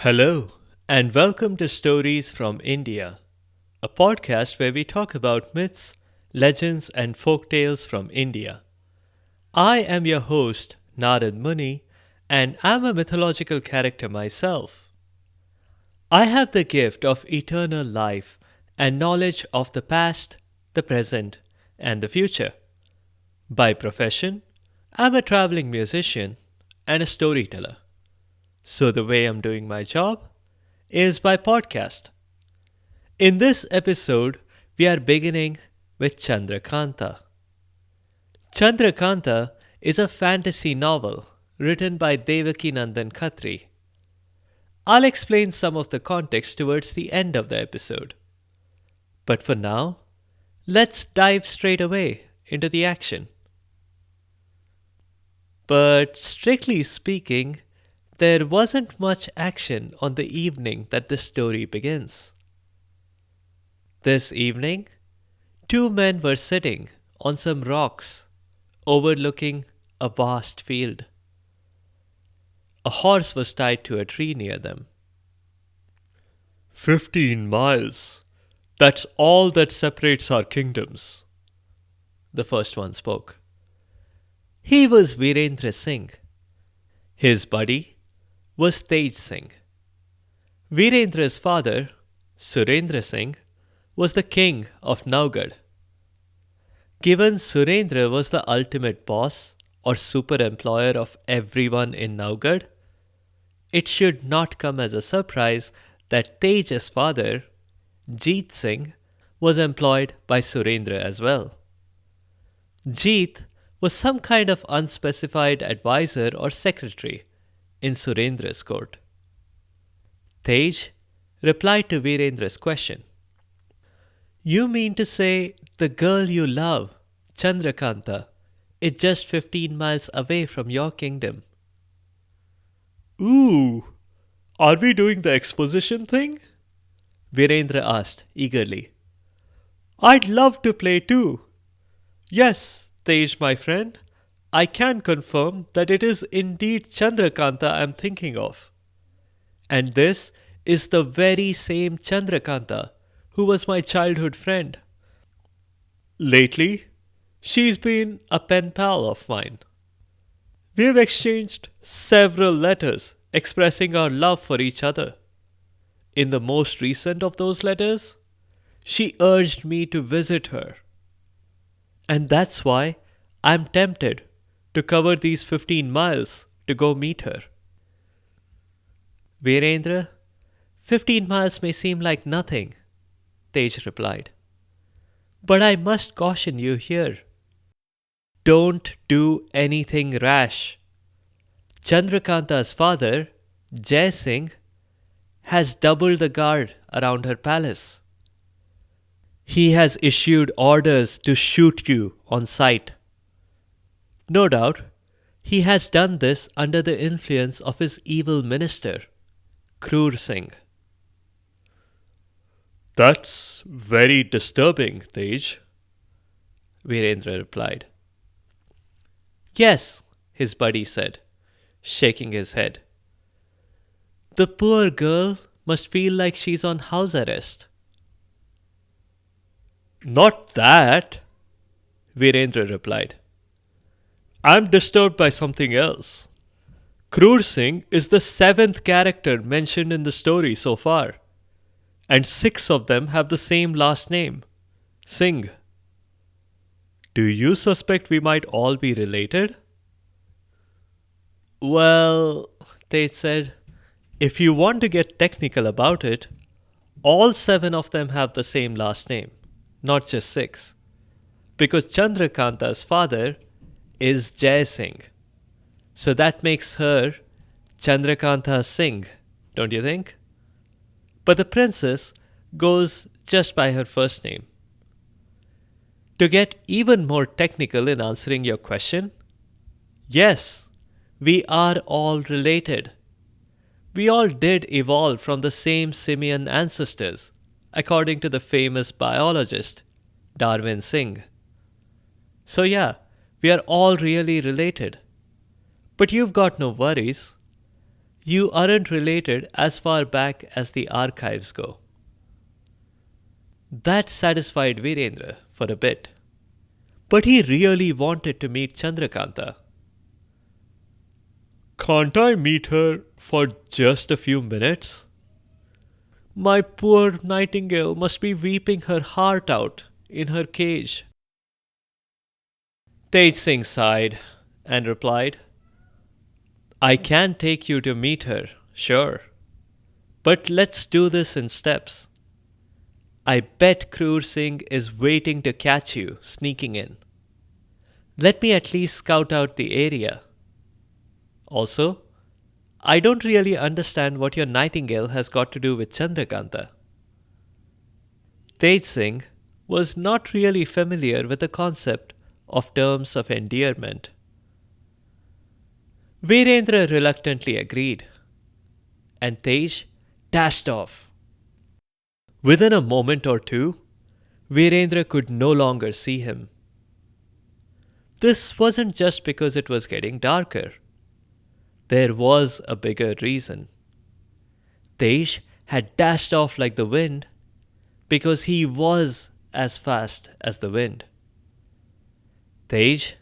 Hello, and welcome to Stories from India, a podcast where we talk about myths, legends, and folk tales from India. I am your host, Narad Muni, and I'm a mythological character myself. I have the gift of eternal life and knowledge of the past, the present, and the future. By profession, I'm a traveling musician and a storyteller. So, the way I'm doing my job is by podcast. In this episode, we are beginning with Chandrakanta. Chandrakanta is a fantasy novel written by Devaki Nandan Khatri. I'll explain some of the context towards the end of the episode. But for now, let's dive straight away into the action. But strictly speaking, there wasn't much action on the evening that the story begins. This evening, two men were sitting on some rocks overlooking a vast field. A horse was tied to a tree near them. 15 miles. That's all that separates our kingdoms, the first one spoke. He was Virendra Singh. His buddy was Tej Singh. Virendra's father, Surendra Singh, was the king of Naugarh. Given Surendra was the ultimate boss or super employer of everyone in Naugarh, it should not come as a surprise that Tej's father, Jeet Singh, was employed by Surendra as well. Jeet was some kind of unspecified advisor or secretary in Surendra's court. Tej replied to Virendra's question. You mean to say the girl you love, Chandrakanta, is just 15 miles away from your kingdom? Ooh, are we doing the exposition thing? Virendra asked eagerly. I'd love to play too. Yes, Tej, my friend, I can confirm that it is indeed Chandrakanta I'm thinking of. And this is the very same Chandrakanta who was my childhood friend. Lately, she's been a pen pal of mine. We've exchanged several letters expressing our love for each other. In the most recent of those letters, she urged me to visit her. And that's why I'm tempted to cover these 15 miles to go meet her. Virendra, 15 miles may seem like nothing, Tej replied. But I must caution you here. Don't do anything rash. Chandrakanta's father, Jai Singh, has doubled the guard around her palace. He has issued orders to shoot you on sight. No doubt, he has done this under the influence of his evil minister, Kroor Singh. That's very disturbing, Tej, Virendra replied. Yes, his buddy said, shaking his head. The poor girl must feel like she's on house arrest. Not that, Virendra replied. I'm disturbed by something else. Kroor Singh is the 7th character mentioned in the story so far, and 6 of them have the same last name, Singh. Do you suspect we might all be related? Well, they said, if you want to get technical about it, all 7 of them have the same last name, not just 6. Because Chandrakanta's father is Jai Singh. So that makes her Chandrakanta Singh, don't you think? But the princess goes just by her first name. To get even more technical in answering your question, yes, we are all related. We all did evolve from the same simian ancestors, according to the famous biologist Darwin Singh. So yeah, we are all really related. But you've got no worries. You aren't related as far back as the archives go. That satisfied Virendra for a bit. But he really wanted to meet Chandrakanta. Can't I meet her for just a few minutes? My poor nightingale must be weeping her heart out in her cage. Tej Singh sighed and replied, I can take you to meet her, sure. But let's do this in steps. I bet Kroor Singh is waiting to catch you sneaking in. Let me at least scout out the area. Also, I don't really understand what your nightingale has got to do with Chandrakanta. Tej Singh was not really familiar with the concept of terms of endearment. Virendra reluctantly agreed, and Tej dashed off. Within a moment or two, Virendra could no longer see him. This wasn't just because it was getting darker. There was a bigger reason. Tej had dashed off like the wind because he was as fast as the wind. Tej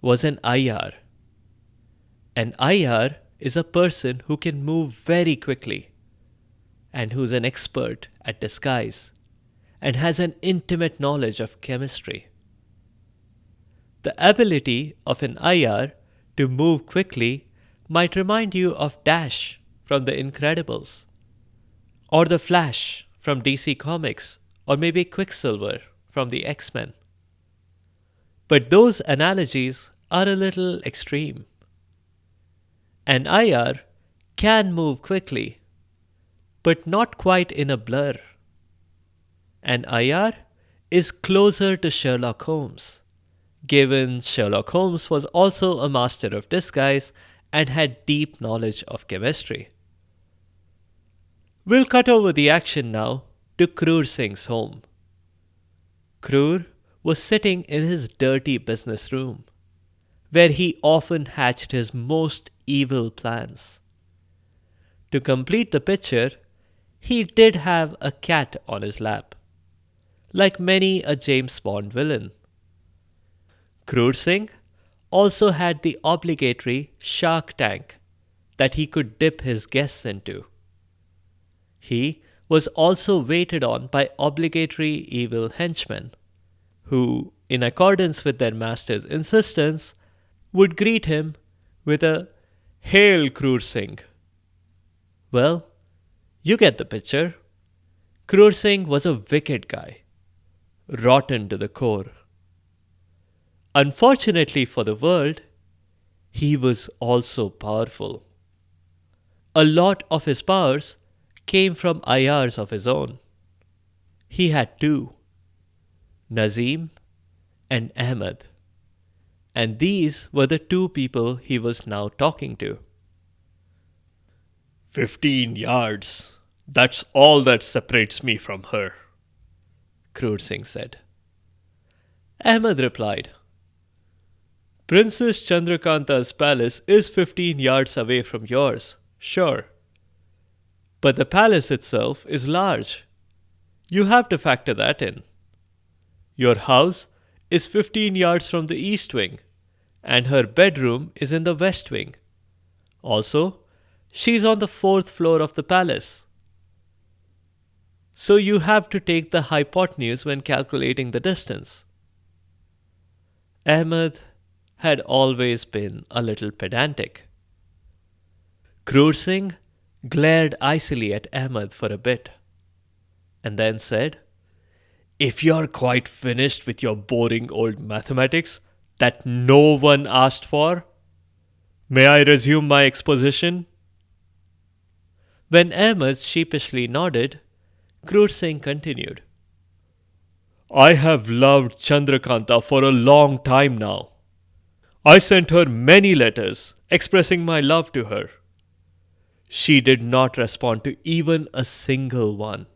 was an Ayyar. An Ayyar is a person who can move very quickly and who's an expert at disguise and has an intimate knowledge of chemistry. The ability of an Ayyar to move quickly might remind you of Dash from The Incredibles, or the Flash from DC Comics, or maybe Quicksilver from the X-Men. But those analogies are a little extreme. An Ayyar can move quickly, but not quite in a blur. An Ayyar is closer to Sherlock Holmes, given Sherlock Holmes was also a master of disguise and had deep knowledge of chemistry. We'll cut over the action now to Kroor Singh's home. Kroor was sitting in his dirty business room, where he often hatched his most evil plans. To complete the picture, he did have a cat on his lap, like many a James Bond villain. Kroor Singh also had the obligatory shark tank that he could dip his guests into. He was also waited on by obligatory evil henchmen, who, in accordance with their master's insistence, would greet him with a "Hail, Kroor Singh." Well, you get the picture. Kroor Singh was a wicked guy, rotten to the core. Unfortunately for the world, he was also powerful. A lot of his powers came from Ayyars of his own. He had two, Nazim and Ahmed, and these were the two people he was now talking to. 15 yards. That's all that separates me from her, Kroor Singh said. Ahmed replied, Princess Chandrakanta's palace is 15 yards away from yours, sure. But the palace itself is large. You have to factor that in. Your house is 15 yards from the east wing, and her bedroom is in the west wing. Also, she's on the 4th floor of the palace. So you have to take the hypotenuse when calculating the distance. Ahmed had always been a little pedantic. Kroor Singh glared icily at Ahmed for a bit, and then said, If you're quite finished with your boring old mathematics that no one asked for, may I resume my exposition? When Ahmed sheepishly nodded, Kroor Singh continued, I have loved Chandrakanta for a long time now. I sent her many letters expressing my love to her. She did not respond to even a single one.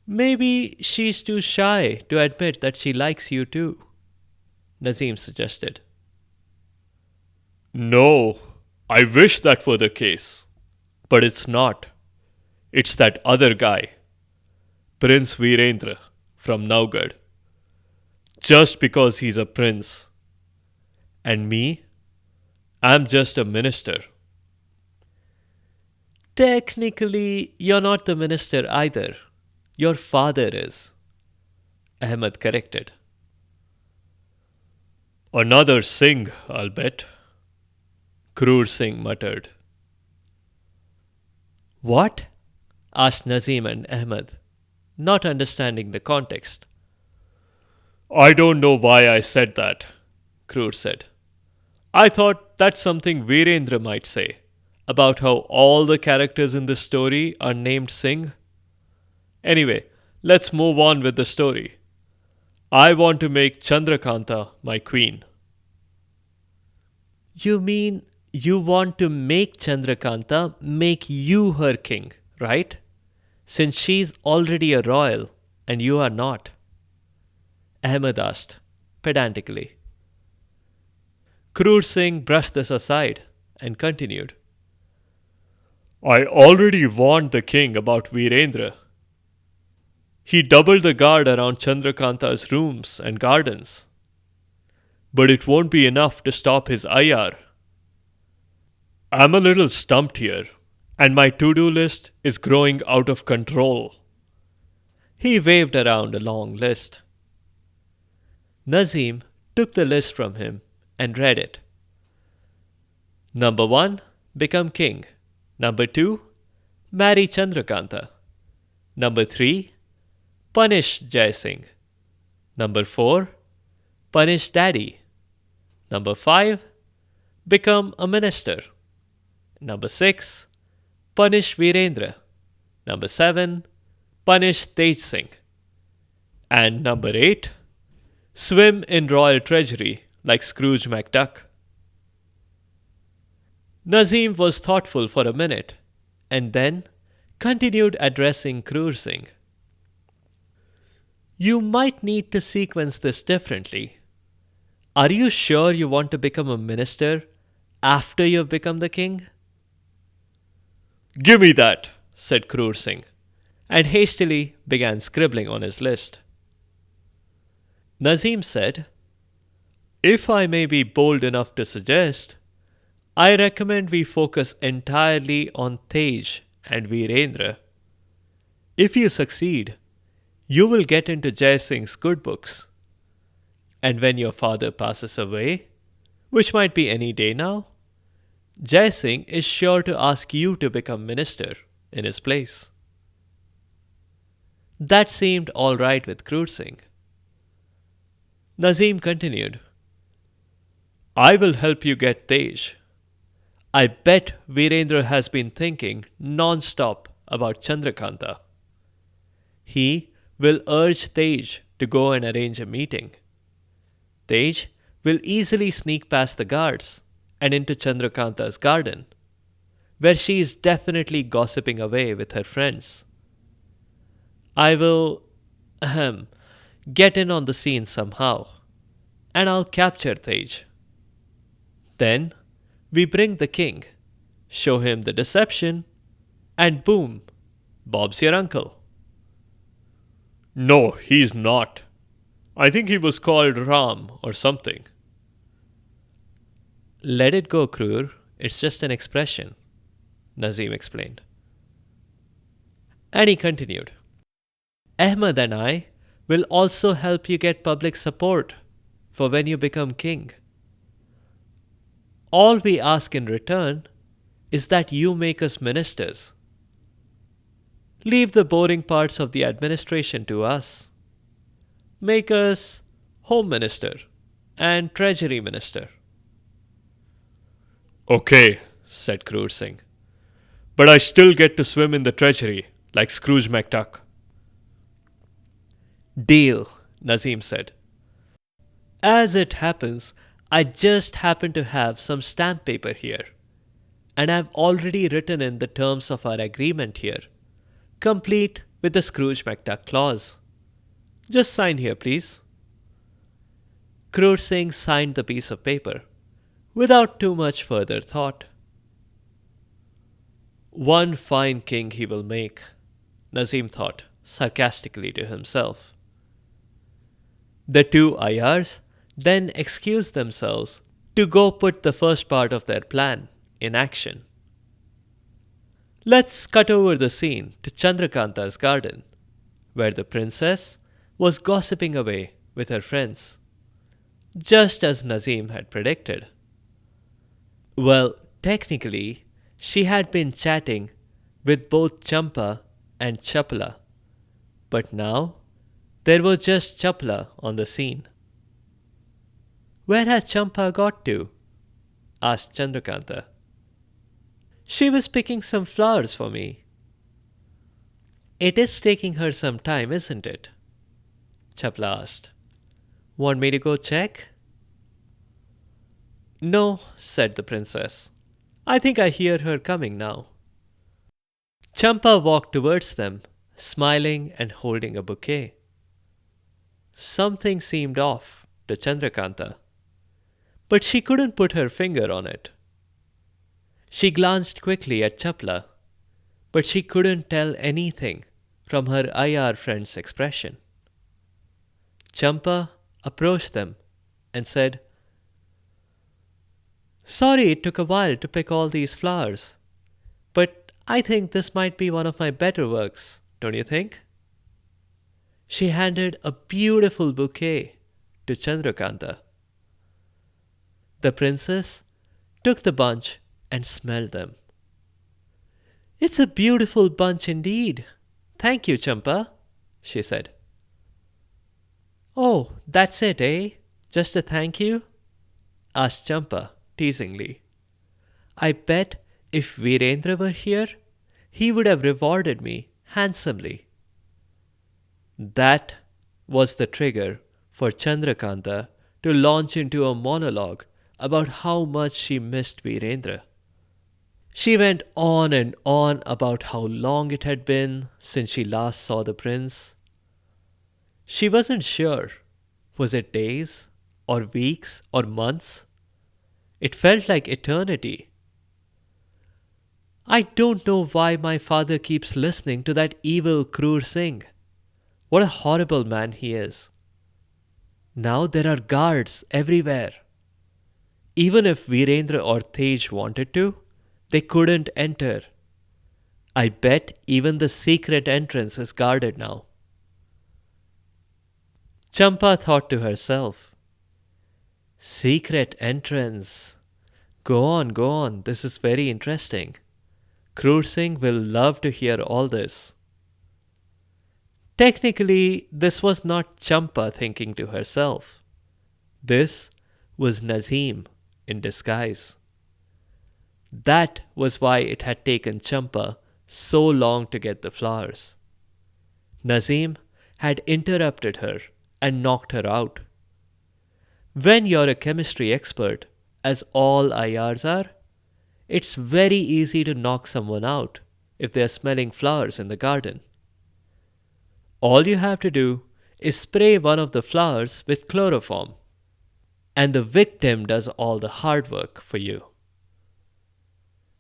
Maybe she's too shy to admit that she likes you too, Nazim suggested. No, I wish that were the case, but it's not. It's that other guy, Prince Virendra from Nowgad. Just because he's a prince. And me, I'm just a minister. Technically, you're not the minister either. Your father is, Ahmed corrected. Another Singh, I'll bet, Kroor Singh muttered. What? Asked Nazim and Ahmed, not understanding the context. I don't know why I said that, Kroor said. I thought that's something Virendra might say about how all the characters in this story are named Singh. Anyway, let's move on with the story. I want to make Chandrakanta my queen. You mean you want to make Chandrakanta make you her king, right? Since she's already a royal and you are not? Ahmed asked, pedantically. Kroor Singh brushed this aside and continued. I already warned the king about Virendra. He doubled the guard around Chandrakanta's rooms and gardens. But it won't be enough to stop his IR. I'm a little stumped here, and my to-do list is growing out of control. He waved around a long list. Nazim took the list from him and read it. Number 1, become king. Number 2, marry Chandrakanta. Number 3, punish Jai Singh. Number 4, punish daddy. Number 5, become a minister. Number 6, punish Virendra. Number 7, punish Tej Singh. And number 8, swim in royal treasury like Scrooge McDuck. Nazim was thoughtful for a minute and then continued addressing Kroor Singh. You might need to sequence this differently. Are you sure you want to become a minister after you've become the king? Give me that, said Kroor Singh, and hastily began scribbling on his list. Nazim said, If I may be bold enough to suggest, I recommend we focus entirely on Tej and Virendra. If you succeed, you will get into Jai Singh's good books. And when your father passes away, which might be any day now, Jai Singh is sure to ask you to become minister in his place. That seemed all right with Kroor Singh. Nazim continued, I will help you get Tej. I bet Virendra has been thinking non-stop about Chandrakanta. He will urge Tej to go and arrange a meeting. Tej will easily sneak past the guards and into Chandrakanta's garden, where she is definitely gossiping away with her friends. I will get in on the scene somehow, and I'll capture Tej. Then we bring the king, show him the deception, and boom, Bob's your uncle. No, he's not. I think he was called Ram or something. Let it go, Kroor. It's just an expression, Nazim explained. And he continued, Ahmed and I will also help you get public support for when you become king. All we ask in return is that you make us ministers. Leave the boring parts of the administration to us. Make us home minister and treasury minister. Okay, said Kroor Singh. But I still get to swim in the treasury like Scrooge McDuck. Deal, Nazim said. As it happens, I just happen to have some stamp paper here, and I've already written in the terms of our agreement here, complete with the Scrooge McDuck clause. Just sign here, please. Kroor Singh signed the piece of paper, without too much further thought. One fine king he will make, Nazim thought sarcastically to himself. The two ayars then excused themselves to go put the first part of their plan in action. Let's cut over the scene to Chandrakanta's garden, where the princess was gossiping away with her friends, just as Nazim had predicted. Well, technically, she had been chatting with both Champa and Chapla, but now there was just Chapla on the scene. Where has Champa got to? Asked Chandrakanta. She was picking some flowers for me. It is taking her some time, isn't it? Chapla asked. Want me to go check? No, said the princess. I think I hear her coming now. Champa walked towards them, smiling and holding a bouquet. Something seemed off to Chandrakanta, but she couldn't put her finger on it. She glanced quickly at Chapla, but she couldn't tell anything from her IR friend's expression. Champa approached them and said, Sorry it took a while to pick all these flowers, but I think this might be one of my better works, don't you think? She handed a beautiful bouquet to Chandrakanta. The princess took the bunch and smelled them. It's a beautiful bunch indeed. Thank you, Champa, she said. Oh, that's it, eh? Just a thank you? Asked Champa teasingly. I bet if Virendra were here, he would have rewarded me handsomely. That was the trigger for Chandrakanta to launch into a monologue about how much she missed Virendra. She went on and on about how long it had been since she last saw the prince. She wasn't sure. Was it days, or weeks, or months? It felt like eternity. I don't know why my father keeps listening to that evil Kroor Singh. What a horrible man he is. Now there are guards everywhere. Even if Virendra or Tej wanted to, they couldn't enter. I bet even the secret entrance is guarded now. Champa thought to herself, Secret entrance. Go on, this is very interesting. Kroor Singh will love to hear all this. Technically, this was not Champa thinking to herself. This was Nazim in disguise. That was why it had taken Champa so long to get the flowers. Nazim had interrupted her and knocked her out. When you're a chemistry expert, as all IRs are, it's very easy to knock someone out if they're smelling flowers in the garden. All you have to do is spray one of the flowers with chloroform, and the victim does all the hard work for you.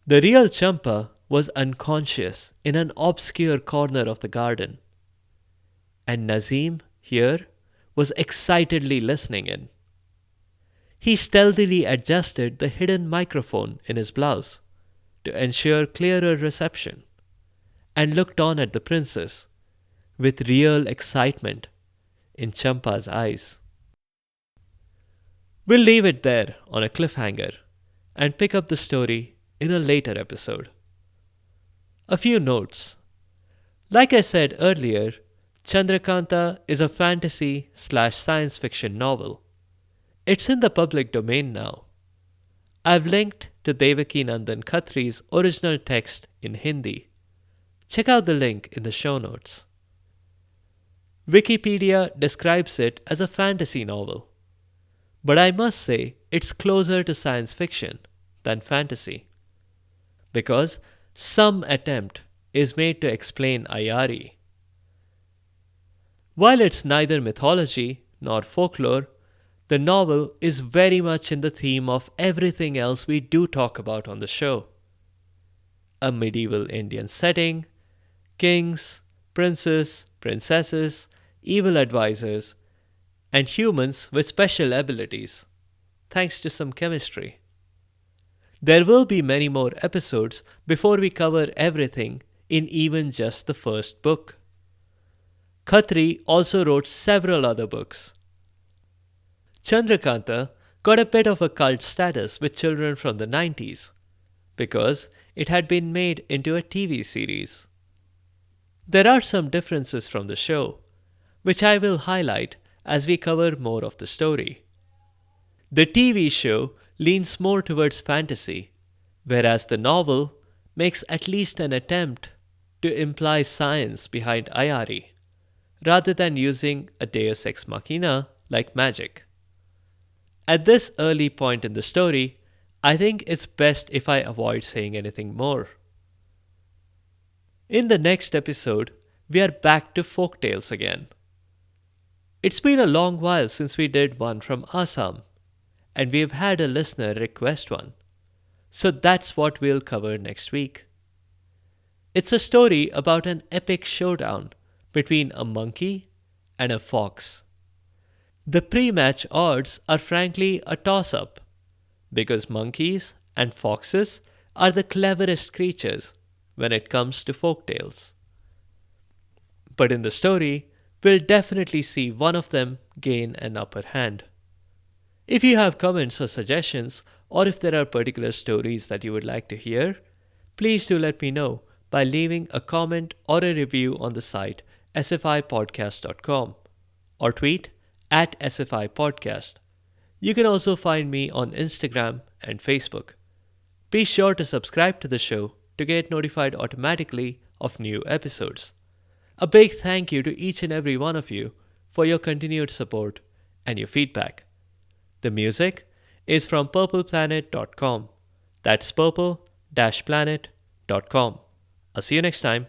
The real Champa was unconscious in an obscure corner of the garden, and Nazim here was excitedly listening in. He stealthily adjusted the hidden microphone in his blouse to ensure clearer reception and looked on at the princess with real excitement in Champa's eyes. We'll leave it there on a cliffhanger and pick up the story in a later episode. A few notes. Like I said earlier, Chandrakanta is a fantasy/science fiction novel. It's in the public domain now. I've linked to Devaki Nandan Khatri's original text in Hindi. Check out the link in the show notes. Wikipedia describes it as a fantasy novel, but I must say it's closer to science fiction than fantasy, because some attempt is made to explain Ayari. While it's neither mythology nor folklore, the novel is very much in the theme of everything else we do talk about on the show. a medieval Indian setting, kings, princes, princesses, evil advisors, and humans with special abilities, thanks to some chemistry. There will be many more episodes before we cover everything in even just the first book. Khatri also wrote several other books. Chandrakanta got a bit of a cult status with children from the 90s because it had been made into a TV series. There are some differences from the show, which I will highlight as we cover more of the story. The TV show leans more towards fantasy, whereas the novel makes at least an attempt to imply science behind Ayari, rather than using a deus ex machina like magic. At this early point in the story, I think it's best if I avoid saying anything more. In the next episode, we are back to folktales again. It's been a long while since we did one from Assam, and we've had a listener request one. So that's what we'll cover next week. It's a story about an epic showdown between a monkey and a fox. The pre-match odds are frankly a toss-up, because monkeys and foxes are the cleverest creatures when it comes to folktales. But in the story, we'll definitely see one of them gain an upper hand. If you have comments or suggestions, or if there are particular stories that you would like to hear, please do let me know by leaving a comment or a review on the site sfipodcast.com or tweet at sfipodcast. You can also find me on Instagram and Facebook. Be sure to subscribe to the show to get notified automatically of new episodes. A big thank you to each and every one of you for your continued support and your feedback. The music is from purpleplanet.com. That's purple-planet.com. I'll see you next time.